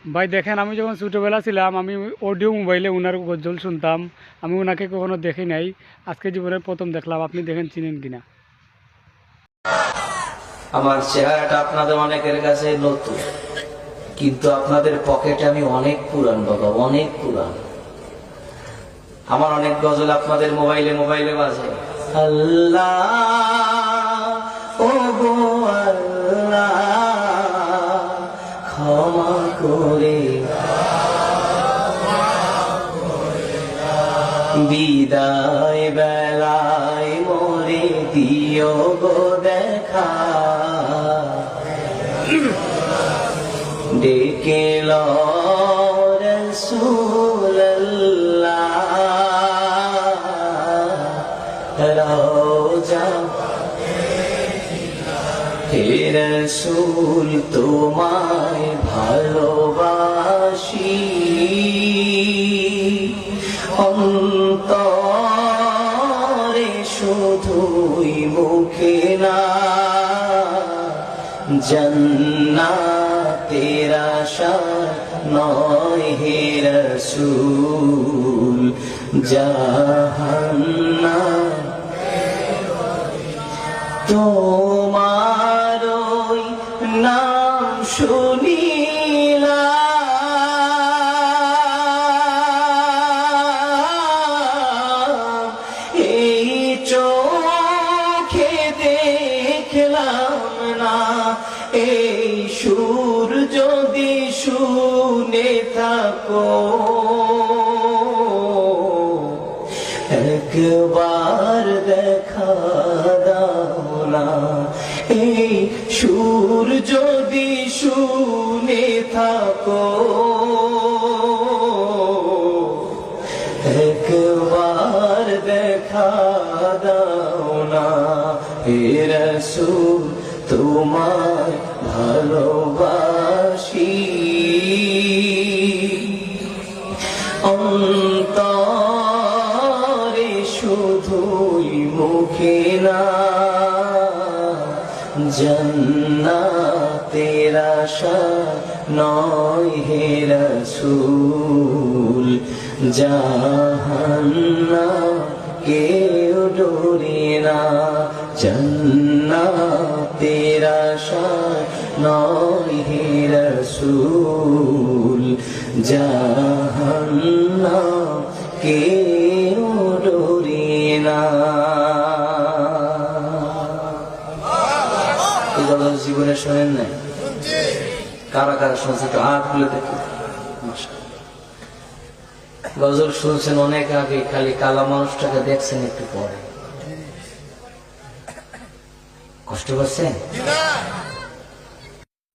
ভাই দেখেন, আমি যখন ছোটোবেলা ছিলাম আমি অডিও মোবাইলে ওনার গজল শুনতাম। আমি ওনাকে কখনো দেখি নাই, আজকে জীবনে প্রথম দেখলাম। আপনি দেখেন, চিনেন কিনা? আমার চেহারাটা আপনাদের অনেকের কাছে নতুন, কিন্তু আপনাদের পকেটে আমি অনেক পুরান বাবা, অনেক পুরান। আমার অনেক গজল আপনাদের মোবাইলে মোবাইলে বাজে। আল্লাহ ও গো আল্লাহ, ক্ষমা করে বিদায় বেলায় মোরে দিও গো দেখা, ডেকে লো রাসূলুল্লাহ রওজা, হে রাসূল তোমায় ভালোবাসি, অন্তরে শুধুই মুখে না, জান্নাতের আশা নয় হে রাসূল, জাহান্নাম তোমার ওই নাম শুনিলা, এই চোখে দেখলাম না, এই সুর যদি শুনে থাকো, একবার দেখা দাও না, এই সুর যদি শুনে থাকো, একবার দেখা দাও না, হে রাসূল তোমায় ভালোবাসি, অন্তরে শুধুই মুখে না, জান্নাতের আশা নয় হে রাসূল, জাহান্নাম কেউ ডোরে না, জান্নাতের আশা নয় হে রাসূল, জাহান্নাম কেউ ডোরে না। এই গজল জীবনে শোনেন নাই? কারা কারা শুনছে তো হাত খুলে দেখি। গজল শুনছেন অনেক আগে, খালি কালা মানুষটাকে দেখছেন একটু পরে। কষ্ট করছেন?